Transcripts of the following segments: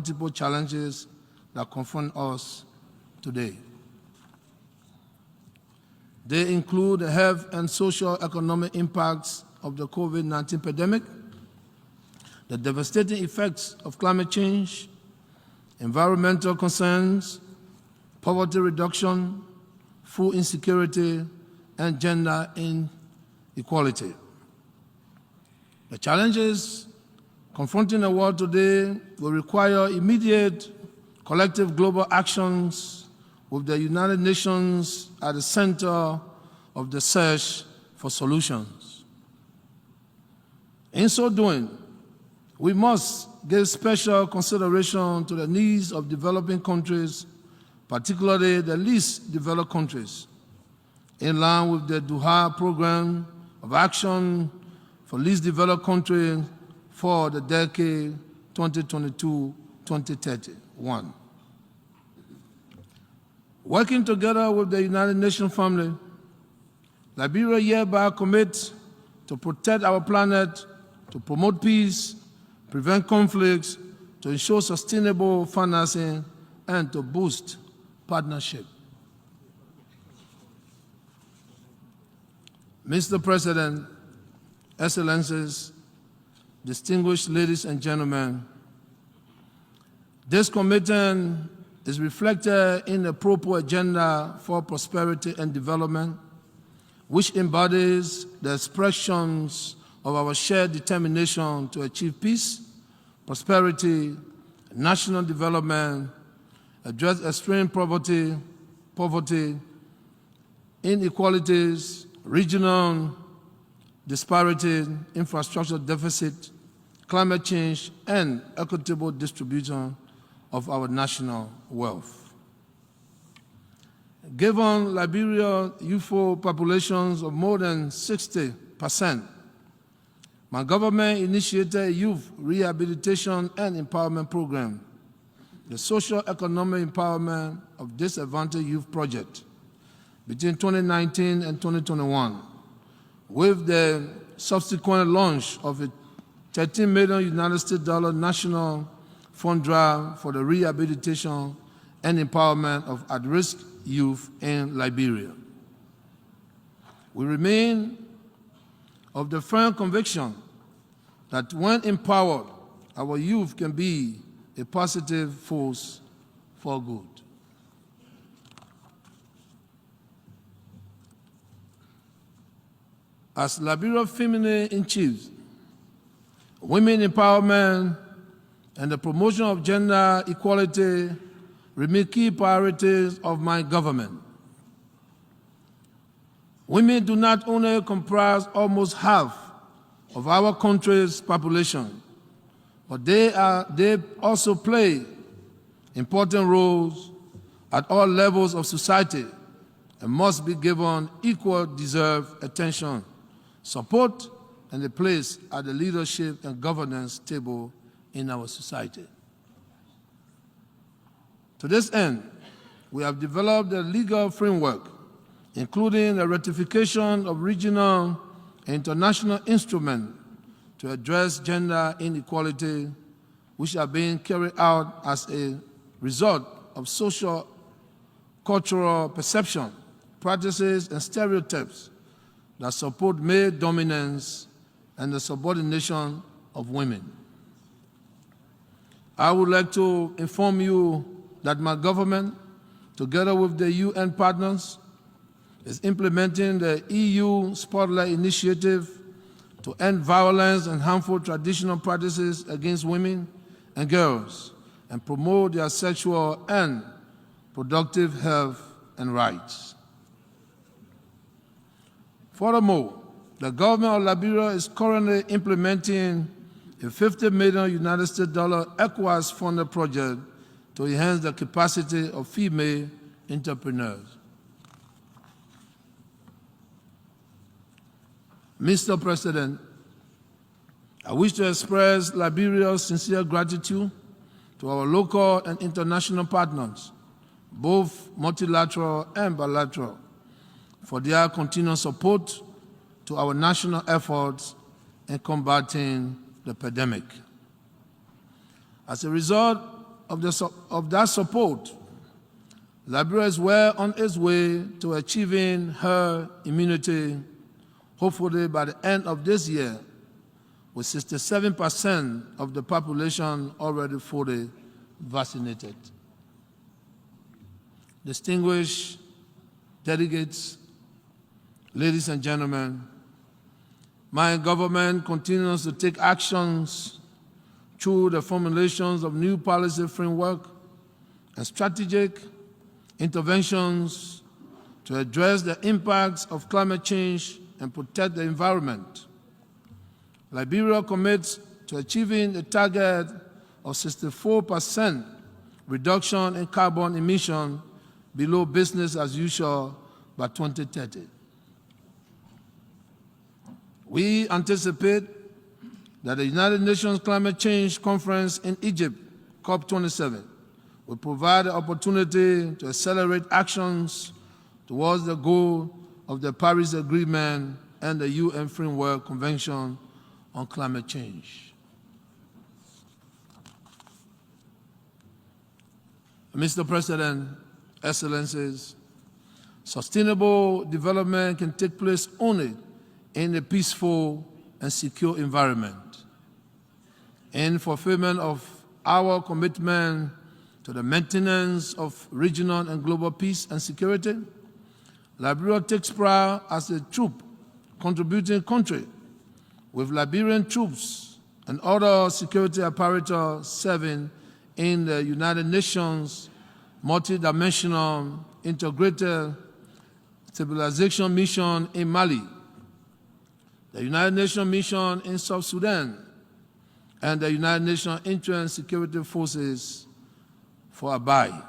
multiple challenges that confront us today. They include the health and socio-economic impacts of the COVID-19 pandemic, the devastating effects of climate change, environmental concerns, poverty reduction, food insecurity, and gender inequality. The challenges confronting the world today will require immediate collective global actions with the United Nations at the center of the search for solutions. In so doing, we must give special consideration to the needs of developing countries, particularly the least developed countries, in line with the Doha Program of Action for Least Developed Countries for the decade 2022-2031. Working together with the United Nations family, Liberia hereby commits to protect our planet, to promote peace, prevent conflicts, to ensure sustainable financing, and to boost partnership. Mr. President, Excellencies, distinguished ladies and gentlemen, this commitment is reflected in the Proper Agenda for Prosperity and Development, which embodies the expressions of our shared determination to achieve peace, prosperity, national development, address extreme poverty, inequalities, regional disparities, infrastructure deficit, climate change, and equitable distribution of our national wealth. Given Liberia's youthful populations of more than 60%, my government initiated a youth rehabilitation and empowerment program, the Socio-Economic Empowerment of Disadvantaged Youth Project, between 2019 and 2021, with the subsequent launch of a $13 million national fund drive for the rehabilitation and empowerment of at-risk youth in Liberia. We remain of the firm conviction that when empowered, our youth can be a positive force for good. As Liberia Feminine in Chief, women empowerment and the promotion of gender equality remain key priorities of my government. Women do not only comprise almost half of our country's population, but they also play important roles at all levels of society and must be given equal deserved attention, support, and a place at the leadership and governance table in our society. To this end, we have developed a legal framework, including a ratification of regional and international instruments to address gender inequality, which are being carried out as a result of social, cultural perception, practices, and stereotypes that support male dominance and the subordination of women. I would like to inform you that my government, together with the UN partners, is implementing the EU Spotlight Initiative to end violence and harmful traditional practices against women and girls and promote their sexual and reproductive health and rights. Furthermore, the government of Liberia is currently implementing a $50 million ECOWAS-funded project to enhance the capacity of female entrepreneurs. Mr. President, I wish to express Liberia's sincere gratitude to our local and international partners, both multilateral and bilateral, for their continued support to our national efforts in combating the pandemic. As a result of that support, Liberia is well on its way to achieving herd immunity, hopefully by the end of this year, with 67% of the population already fully vaccinated. Distinguished delegates, ladies and gentlemen, my government continues to take actions through the formulations of new policy framework and strategic interventions to address the impacts of climate change and protect the environment. Liberia commits to achieving a target of 64% reduction in carbon emission below business as usual by 2030. We anticipate that the United Nations Climate Change Conference in Egypt, COP27, will provide the opportunity to accelerate actions towards the goal of the Paris Agreement and the UN Framework Convention on Climate Change. Mr. President, Excellencies, sustainable development can take place only in a peaceful and secure environment. In fulfillment of our commitment to the maintenance of regional and global peace and security, Liberia takes pride as a troop-contributing country, with Liberian troops and other security apparatus serving in the United Nations multidimensional integrated stabilization mission in Mali, the United Nations mission in South Sudan, and the United Nations Interim Security Forces for Abai.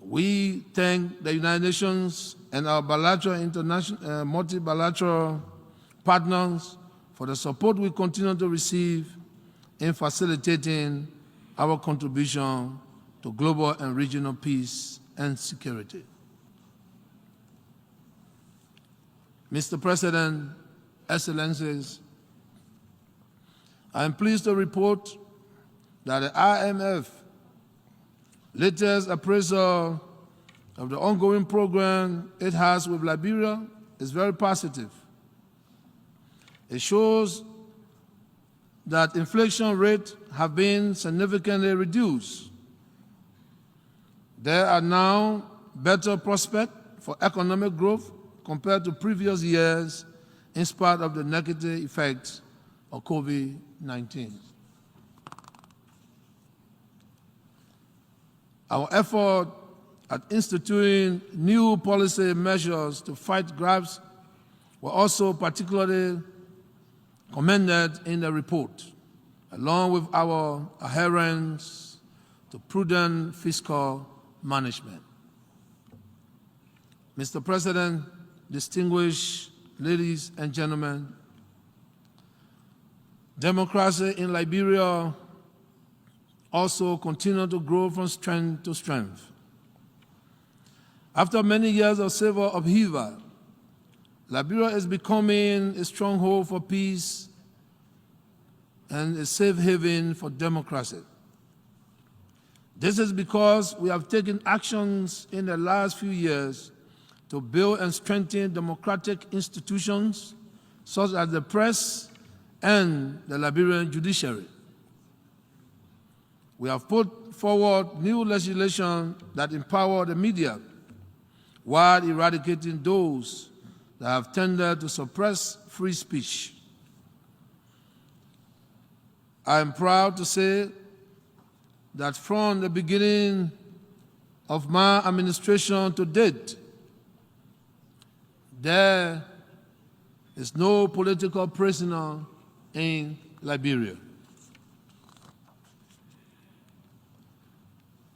We thank the United Nations and our bilateral, international, multi-bilateral partners for the support we continue to receive in facilitating our contribution to global and regional peace and security. Mr. President, Excellencies, I am pleased to report that the IMF latest appraisal of the ongoing program it has with Liberia is very positive. It shows that inflation rates have been significantly reduced. There are now better prospects for economic growth compared to previous years in spite of the negative effects of COVID-19. Our effort at instituting new policy measures to fight grabs were also particularly commended in the report, along with our adherence to prudent fiscal management. Mr. President, distinguished ladies and gentlemen, democracy in Liberia also continues to grow from strength to strength. After many years of civil upheaval, Liberia is becoming a stronghold for peace and a safe haven for democracy. This is because we have taken actions in the last few years to build and strengthen democratic institutions such as the press and the Liberian judiciary. We have put forward new legislation that empower the media while eradicating those that have tended to suppress free speech. I am proud to say that from the beginning of my administration to date, there is no political prisoner in Liberia.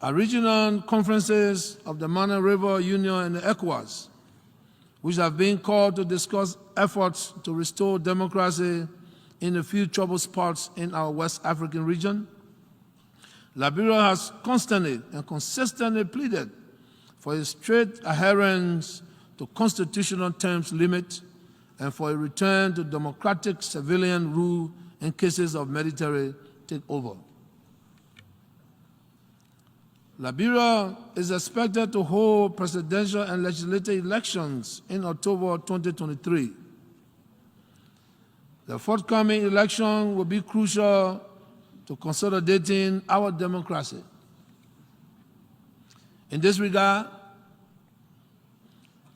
Our regional conferences of the Mana River Union and the ECOWAS, which have been called to discuss efforts to restore democracy in a few troubled spots in our West African region, Liberia has constantly and consistently pleaded for a strict adherence to constitutional terms limit and for a return to democratic civilian rule in cases of military takeover. Liberia is expected to hold presidential and legislative elections in October 2023. The forthcoming election will be crucial to consolidating our democracy. In this regard,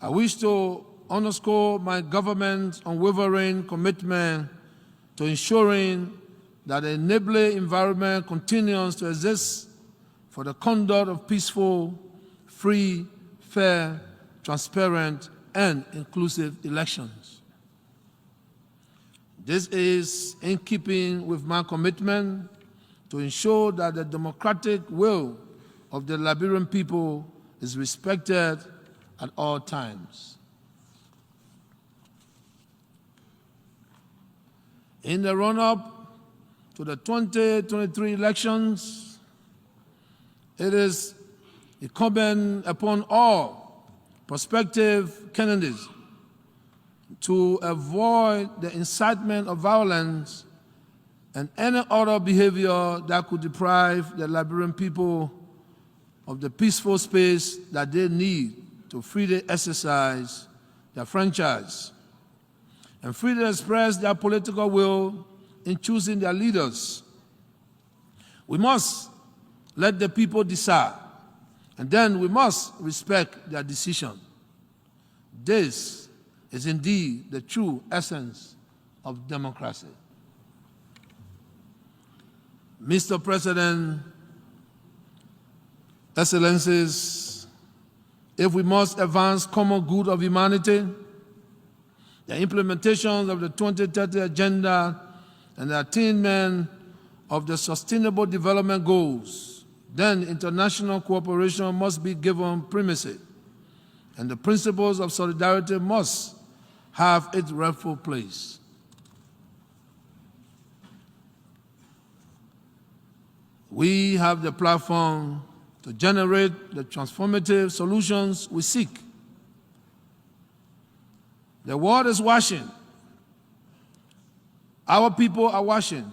I wish to underscore my government's unwavering commitment to ensuring that the enabling environment continues to exist for the conduct of peaceful, free, fair, transparent, and inclusive elections. This is in keeping with my commitment to ensure that the democratic will of the Liberian people is respected at all times. In the run-up to the 2023 elections, it is incumbent upon all prospective candidates to avoid the incitement of violence and any other behavior that could deprive the Liberian people of the peaceful space that they need to freely exercise their franchise and freely express their political will in choosing their leaders. We must let the people decide, and then we must respect their decision. This is indeed the true essence of democracy. Mr. President, Excellencies, if we must advance common good of humanity, the implementation of the 2030 Agenda and the attainment of the Sustainable Development Goals, then international cooperation must be given primacy, and the principles of solidarity must have its rightful place. We have the platform to generate the transformative solutions we seek. The world is watching. Our people are watching.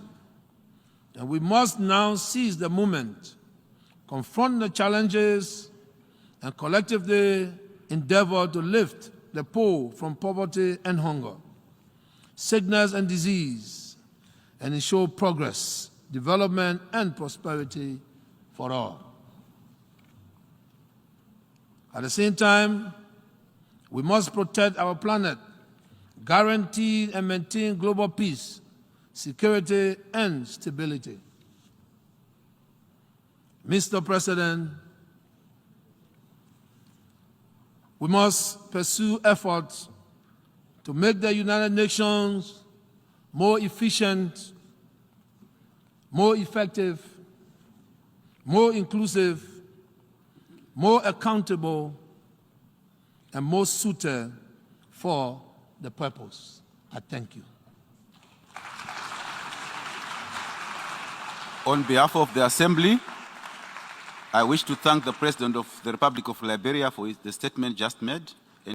And we must now seize the moment, confront the challenges, and collectively endeavor to lift the poor from poverty and hunger, sickness and disease, and ensure progress, development, and prosperity for all. At the same time, we must protect our planet, guarantee and maintain global peace, security, and stability. Mr. President, we must pursue efforts to make the United Nations more efficient, more effective, more inclusive, more accountable, and more suited for the purpose. I thank you. On behalf of the Assembly, I wish to thank the President of the Republic of Liberia for the statement just made.